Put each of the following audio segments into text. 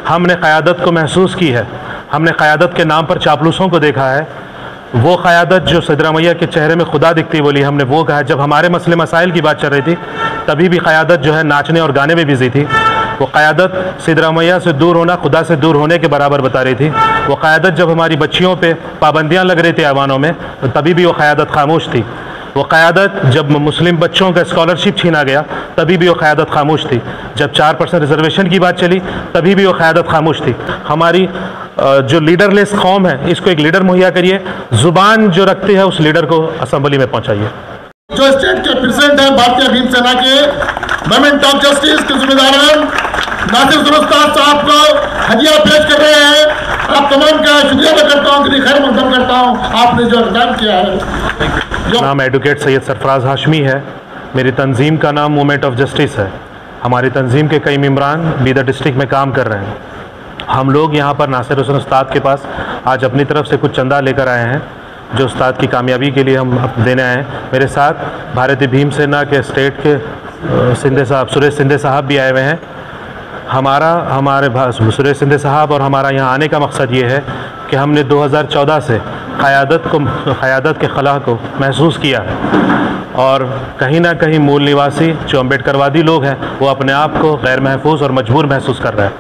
हमने क़यादत को महसूस की है, हमने क़यादत के नाम पर चापलूसों को देखा है। वो क़यादत जो सिद्दरामैया के चेहरे में खुदा दिखती बोली, हमने वो कहा। जब हमारे मसले मसाइल की बात चल रही थी तभी भी क़यादत जो है नाचने और गाने में बिजी थी। वो क़यादत सिद्दरामैया से दूर होना खुदा से दूर होने के बराबर बता रही थी। वो क़यादत जब हमारी बच्चियों पे पाबंदियां लग रही थी ऐवानों में तो तभी भी वो क़यादत खामोश थी। वो क़यादत जब मुस्लिम बच्चों का स्कॉलरशिप छीना गया तभी भी वो क़यादत खामोश थी। जब 4% रिजर्वेशन की बात चली तभी भी वो क़यादत खामोश थी। हमारी जो लीडरलेस कौम है इसको एक लीडर मुहैया करिए, ज़ुबान जो रखती है उस लीडर को असम्बली में पहुंचाइए। जो स्टेट के प्रेसिडेंट हैं भारतीय भीम सेना के मोमेंट ऑफ जस्टिस के जिम्मेदार नासिर उस्ताद साहब को हदिया पेश कर रहे हैं। आप तमाम का शुक्रिया अदा करता हूँ, खैर मकदम करता हूँ आपने जो काम किया है। नाम एडवोकेट सैयद सरफराज हाशमी है। मेरी तंजीम का नाम मूवमेंट ऑफ जस्टिस है। हमारी तंजीम के कई मेम्बरान बीदर डिस्ट्रिक्ट में काम कर रहे हैं। हम लोग यहाँ पर नासिर हुसैन उस्ताद के पास आज अपनी तरफ से कुछ चंदा लेकर आए हैं जो उस्ताद की कामयाबी के लिए हम देने आए हैं। मेरे साथ भारतीय भीम सेना के स्टेट के सिंधे साहब सुरेश सिंधे साहब भी आए हुए हैं। हमारे सुरेश सिंधे साहब और हमारा यहाँ आने का मकसद ये है कि हमने 2014 से क़यादत के खला को महसूस किया है और कहीं ना कहीं मूल निवासी जो अम्बेडकरवादी लोग हैं वो अपने आप को गैर महफूज और मजबूर महसूस कर रहे हैं।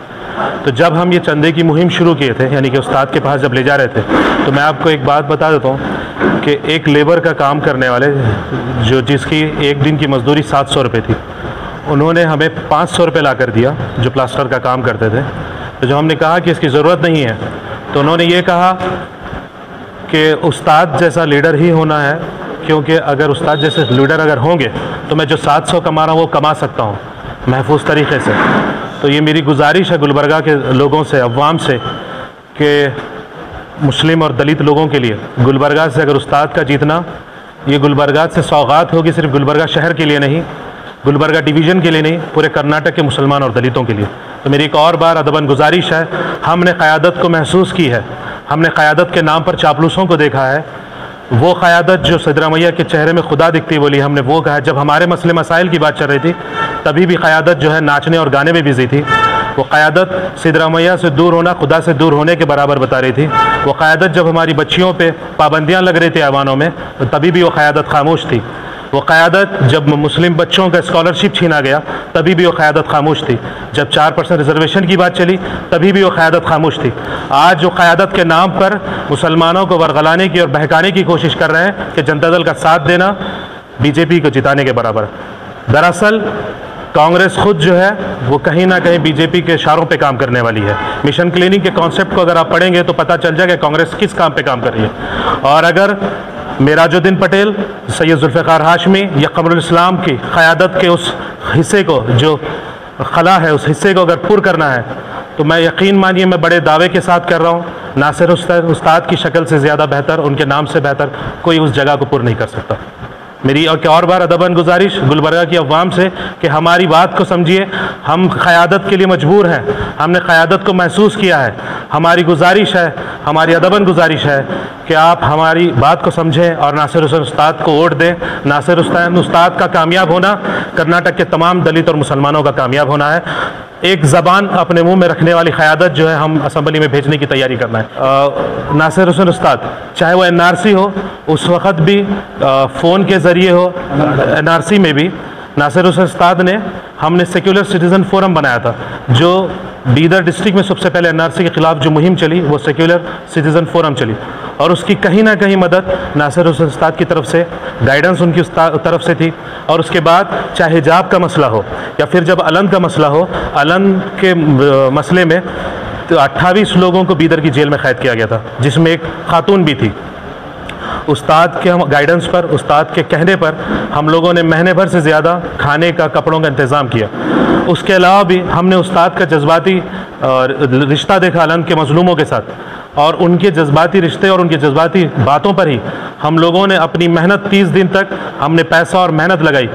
तो जब हम ये चंदे की मुहिम शुरू किए थे, यानी कि उस्ताद के पास जब ले जा रहे थे, तो मैं आपको एक बात बता देता हूँ कि एक लेबर का काम करने वाले जो जिसकी एक दिन की मजदूरी 700 रुपये थी, उन्होंने हमें 500 रुपये ला कर दिया जो प्लास्टर का काम करते थे। तो जो हमने कहा कि इसकी ज़रूरत नहीं है तो उन्होंने ये कहा कि उस्ताद जैसा लीडर ही होना है, क्योंकि अगर उस्ताद जैसे लीडर अगर होंगे तो मैं जो 700 कमा रहा हूँ वो कमा सकता हूँ महफूज तरीक़े से। तो ये मेरी गुजारिश है गुलबर्गा के लोगों से, अवाम से, कि मुस्लिम और दलित लोगों के लिए गुलबर्गा से अगर उस्ताद का जीतना, ये गुलबर्गा से सौगात होगी सिर्फ गुलबर्गा शहर के लिए नहीं, गुलबर्गा डिवीज़न के लिए नहीं, पूरे कर्नाटक के मुसलमान और दलितों के लिए। तो मेरी एक और बार अदबन गुजारिश है, हमने क़यादत को महसूस की है, हमने क़यादत के नाम पर चापलूसों को देखा है। वो क़यादत जो सिद्दरामैया के चेहरे में खुदा दिखती बोली, हमने वो कहा। जब हमारे मसले मसाइल की बात चल रही थी तभी भी क़यादत जो है नाचने और गाने में बिजी थी। वो क़यादत सिद्दरामैया से दूर होना खुदा से दूर होने के बराबर बता रही थी। वो क़यादत जब हमारी बच्चियों पे पाबंदियां लग रही थी ऐवानों में तो तभी भी वो क़यादत खामोश थी। वो क़यादत जब मुस्लिम बच्चों का स्कॉलरशिप छीना गया तभी भी वो क़यादत खामोश थी। जब 4% रिजर्वेशन की बात चली तभी भी वो क़यादत खामोश थी। आज जो क़यादत के नाम पर मुसलमानों को वरगलाने की और बहकाने की कोशिश कर रहे हैं कि जनता दल का साथ देना बीजेपी को जिताने के बराबर। दरअसल कांग्रेस खुद जो है वो कहीं ना कहीं बीजेपी के इशारों पे काम करने वाली है। मिशन क्लीनिंग के कॉन्सेप्ट को अगर आप पढ़ेंगे तो पता चल जाएगा कांग्रेस किस काम पे काम कर रही है। और अगर मेराजुद्दीन पटेल, सैयद जुल्फ़िकार हाशमी या कमरुल इस्लाम की क़यादत के उस हिस्से को जो खला है उस हिस्से को अगर पुर करना है तो मैं यकीन मानिए मैं बड़े दावे के साथ कर रहा हूँ, नासिर उस्ताद की शक्ल से ज़्यादा बेहतर, उनके नाम से बेहतर कोई उस जगह को पुर नहीं कर सकता। मेरी और बार अदबन गुजारिश गुलबर्गा की अवाम से कि हमारी बात को समझिए। हम क़यादत के लिए मजबूर हैं, हमने क़यादत को महसूस किया है। हमारी गुजारिश है, हमारी अदबन गुजारिश है कि आप हमारी बात को समझें और नासिर हुसैन उस्ताद को वोट दें। नासिर हुसैन उस्ताद का कामयाब होना कर्नाटक के तमाम दलित और मुसलमानों का कामयाब होना है। एक ज़बान अपने मुंह में रखने वाली क़यादत जो है हम असम्बली में भेजने की तैयारी करना है। नासिर हुसैन उस्ताद चाहे वो NRC हो, उस वक़्त भी फ़ोन के ज़रिए हो, NRC में भी नासिर हुसैन उस्ताद ने हमने सेक्युलर सिटीज़न फोरम बनाया था। जो बीदर डिस्ट्रिक्ट में सबसे पहले NRC के ख़िलाफ़ जो मुहिम चली वो सेक्युलर सिटीज़न फोरम चली और उसकी कहीं ना कहीं मदद नासिर हुसैन उस्ताद की तरफ से, गाइडेंस उनकी तरफ से थी। और उसके बाद चाहे हिजाब का मसला हो या फिर जब अलन का मसला हो, अलन के मसले में तो 28 लोगों को बीदर की जेल में कैद किया गया था, जिसमें एक खातून भी थी। उस्ताद के गाइडेंस पर, उस्ताद के कहने पर हम लोगों ने महीने भर से ज़्यादा खाने का, कपड़ों का इंतज़ाम किया। उसके अलावा भी हमने उस्ताद का जज्बाती रिश्ता देखा अलन के मज़लूमों के साथ, और उनके जज्बाती रिश्ते और उनकी जज्बाती बातों पर ही हम लोगों ने अपनी मेहनत 30 दिन तक हमने पैसा और मेहनत लगाई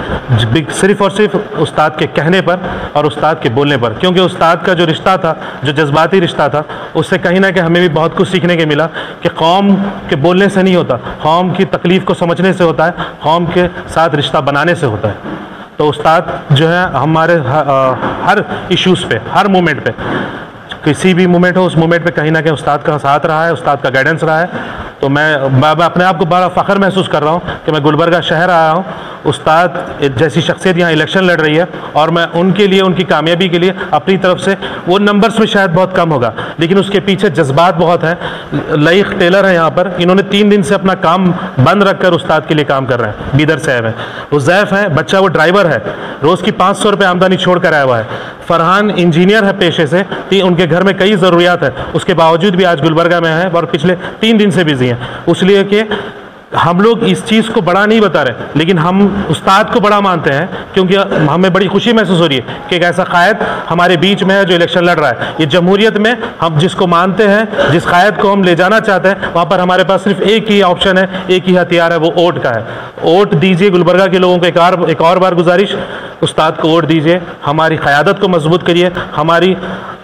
सिर्फ़ और सिर्फ उस्ताद के कहने पर और उस्ताद के बोलने पर। क्योंकि उस्ताद का जो रिश्ता था, जो जज्बाती रिश्ता था, उससे कहीं ना कहीं हमें भी बहुत कुछ सीखने के मिला कि कौम के बोलने से नहीं होता, कौम की तकलीफ़ को समझने से होता है, कौम के साथ रिश्ता बनाने से होता है। तो उस्ताद जो है हमारे हर इश्यूज़ पे, हर मोमेंट पे किसी भी मूवमेंट हो, उस मूवमेंट पे कहीं ना कहीं उस्ताद का साथ रहा है, उस्ताद का गाइडेंस रहा है। तो मैं अपने आप को बड़ा फ़ख्र महसूस कर रहा हूँ कि मैं गुलबर्गा शहर आया हूँ, उस्ताद जैसी शख्सियत यहाँ इलेक्शन लड़ रही है, और मैं उनके लिए, उनकी कामयाबी के लिए अपनी तरफ से, वो नंबर्स में शायद बहुत कम होगा लेकिन उसके पीछे जज्बात बहुत हैं। लईक टेलर है यहाँ पर, इन्होंने 3 दिन से अपना काम बंद रखकर उस्ताद के लिए काम कर रहे हैं। बीदर से हैं, हुज़ैफ है बच्चा, वो ड्राइवर है, रोज़ की 500 रुपये आमदनी छोड़ कर आया हुआ है। फरहान इंजीनियर है पेशे से, उनके घर में कई ज़रूरियात है, उसके बावजूद भी आज गुलबर्गा में है और पिछले 3 दिन से बिजी हैं। इसलिए कि हम लोग इस चीज़ को बड़ा नहीं बता रहे, लेकिन हम उस्ताद को बड़ा मानते हैं, क्योंकि हमें बड़ी खुशी महसूस हो रही है कि एक ऐसा कायद हमारे बीच में है जो इलेक्शन लड़ रहा है। ये जमहूरियत में हम जिसको मानते हैं, जिस कायद को हम ले जाना चाहते हैं, वहाँ पर हमारे पास सिर्फ एक ही ऑप्शन है, एक ही हथियार है, वो वोट का है। वोट दीजिए गुलबर्गा के लोगों को। एक और बार गुजारिश, उस्ताद को वोट दीजिए, हमारी क़यादत को मजबूत करिए, हमारी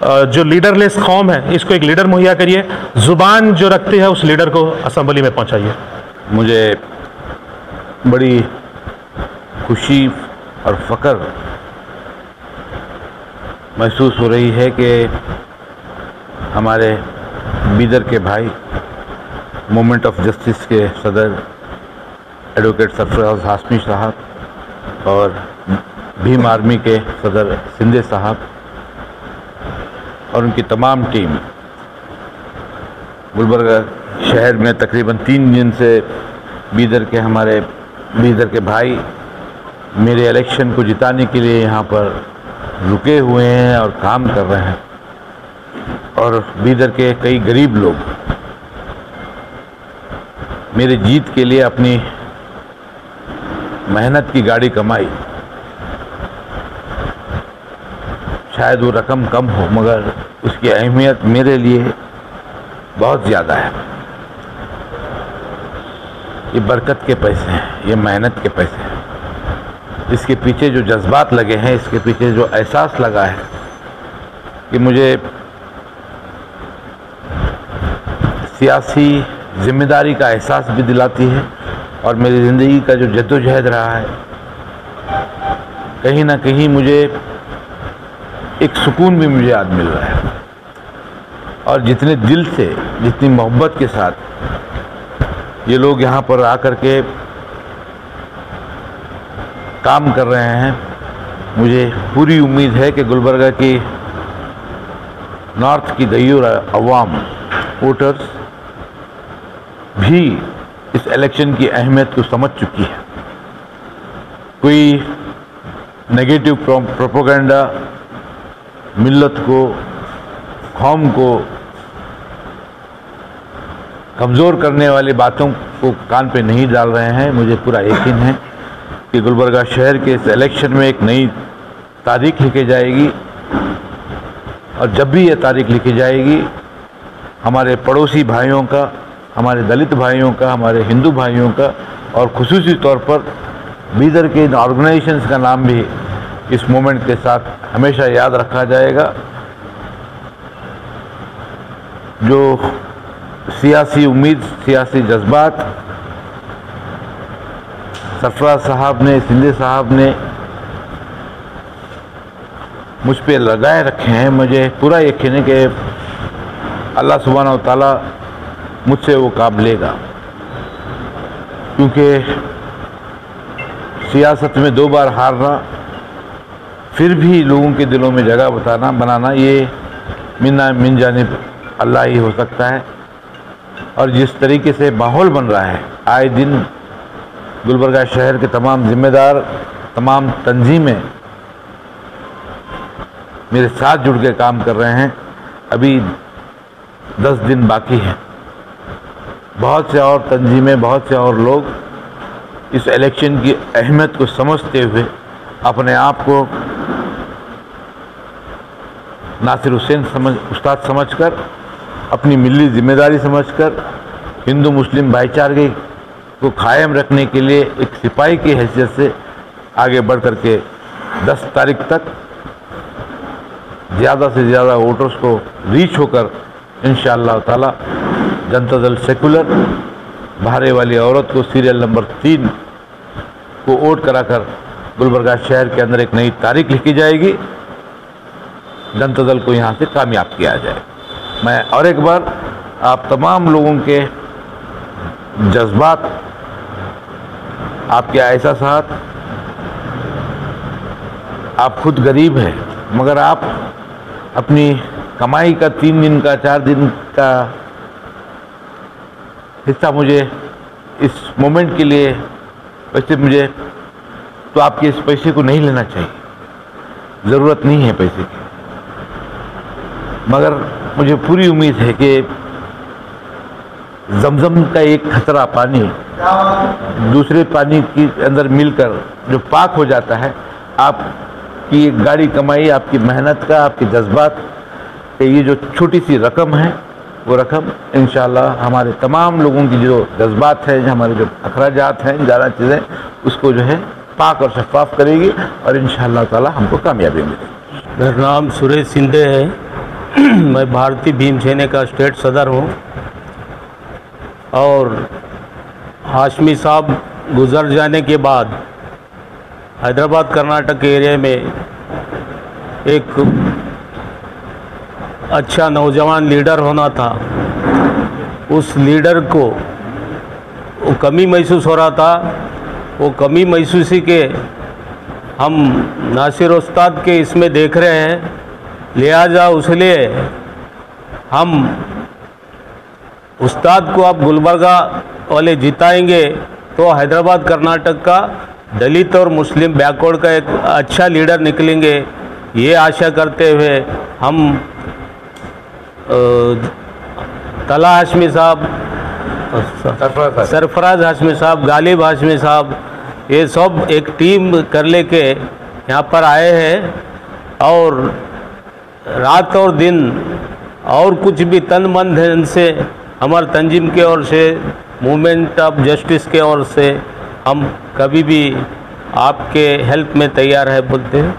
जो लीडरलेस कौम है इसको एक लीडर मुहैया करिए, ज़ुबान जो रखती है उस लीडर को असम्बली में पहुँचाइए। मुझे बड़ी खुशी और फ़ख्र महसूस हो रही है कि हमारे बीदर के भाई, मूवमेंट ऑफ जस्टिस के सदर एडवोकेट सरफराज हाशमी साहब और भीम आर्मी के सदर सिंधे साहब और उनकी तमाम टीम गुलबर्गा शहर में तकरीबन 3 दिन से हमारे बीदर के भाई मेरे इलेक्शन को जिताने के लिए यहाँ पर रुके हुए हैं और काम कर रहे हैं। और बीदर के कई गरीब लोग मेरी जीत के लिए अपनी मेहनत की गाड़ी कमाई, शायद वो रकम कम हो मगर उसकी अहमियत मेरे लिए बहुत ज़्यादा है। ये बरकत के पैसे हैं, ये मेहनत के पैसे हैं। इसके पीछे जो जज्बात लगे हैं, इसके पीछे जो एहसास लगा है कि मुझे सियासी जिम्मेदारी का एहसास भी दिलाती है और मेरी ज़िंदगी का जो जद्दोजहद रहा है, कहीं ना कहीं मुझे एक सुकून भी मुझे आज मिल रहा है। और जितने दिल से, जितनी मोहब्बत के साथ ये लोग यहाँ पर आकर के काम कर रहे हैं, मुझे पूरी उम्मीद है कि गुलबर्गा की नॉर्थ की गयूर अवाम, वोटर्स भी इस इलेक्शन की अहमियत को समझ चुकी है। कोई नेगेटिव प्रोपेगेंडा मिल्लत को, कौम को कमज़ोर करने वाली बातों को कान पे नहीं डाल रहे हैं। मुझे पूरा यकीन है कि गुलबर्गा शहर के इस इलेक्शन में एक नई तारीख लिखी जाएगी और जब भी ये तारीख लिखी जाएगी, हमारे पड़ोसी भाइयों का, हमारे दलित भाइयों का, हमारे हिंदू भाइयों का और खुसूसी तौर पर बीदर के इन ऑर्गेनाइजेशंस का नाम भी इस मूवमेंट के साथ हमेशा याद रखा जाएगा। जो सियासी उम्मीद, सियासी जज्बात सरफराज साहब ने, सिंधे साहब ने मुझ पे लगाए रखे हैं, मुझे पूरा यकीन है कि अल्लाह सुब्हानहू व तआला मुझसे वो काम लेगा। क्योंकि सियासत में 2 बार हारना, फिर भी लोगों के दिलों में जगह बनाना, ये मिन जानिब अल्लाह ही हो सकता है। और जिस तरीके से माहौल बन रहा है, आए दिन गुलबर्गा शहर के तमाम जिम्मेदार, तमाम तंजीमें मेरे साथ जुड़ के काम कर रहे हैं। अभी 10 दिन बाकी हैं। बहुत से और तंजीमें, बहुत से और लोग इस इलेक्शन की अहमियत को समझते हुए अपने आप को नासिर हुसैन उस्ताद समझकर, अपनी मिली जिम्मेदारी समझकर हिंदू मुस्लिम भाईचारे को कायम रखने के लिए एक सिपाही की हैसियत से आगे बढ़ कर के 10 तारीख तक ज़्यादा से ज़्यादा वोटर्स को रीच होकर इंशाअल्लाह ताला जनता दल सेकुलर भारे वाली औरत को सीरियल नंबर 3 को वोट कराकर गुलबर्गा शहर के अंदर एक नई तारीख लिखी जाएगी। जनता दल को यहाँ से कामयाब किया जाए। मैं और एक बार आप तमाम लोगों के जज्बात, आपके एहसासात, आप खुद गरीब हैं मगर आप अपनी कमाई का 3 दिन का 4 दिन का हिस्सा मुझे इस मोमेंट के लिए, वैसे मुझे तो आपके इस पैसे को नहीं लेना चाहिए, ज़रूरत नहीं है पैसे की, मगर मुझे पूरी उम्मीद है कि जमजम का एक खतरा पानी दूसरे पानी के अंदर मिलकर जो पाक हो जाता है, आपकी एक गाड़ी कमाई, आपकी मेहनत का, आपके जज्बात कि ये जो छोटी सी रकम है वो रकम इंशाअल्लाह हमारे तमाम लोगों की जो जज्बात है, हमारे जो अखराजात हैं, ज़्यादा चीज़ें, उसको जो है पाक और शफाफ करेगी और इंशाअल्लाह ताला हमको कामयाबी मिलेगी। मेरा नाम सुरेश सिंधे है। मैं भारतीय भीम सेना का स्टेट सदर हूँ और हाशमी साहब गुजर जाने के बाद हैदराबाद कर्नाटक एरिया में एक अच्छा नौजवान लीडर होना था, उस लीडर को वो कमी महसूस हो रहा था। वो कमी महसूसी के हम नासिर उस्ताद के इसमें देख रहे हैं, लिहाजा उसलिए हम उस्ताद को आप गुलबर्गा वाले जिताएंगे तो हैदराबाद कर्नाटक का दलित और मुस्लिम बैकवर्ड का एक अच्छा लीडर निकलेंगे, ये आशा करते हुए हम तला हाशमी साहब, सरफराज हाशमी साहब, गालिब हाशमी साहब, ये सब एक टीम कर लेके यहाँ पर आए हैं और रात और दिन और कुछ भी तन मन धन से हमारे तंजीम के ओर से, मूवमेंट ऑफ जस्टिस के ओर से हम कभी भी आपके हेल्प में तैयार है बोलते हैं।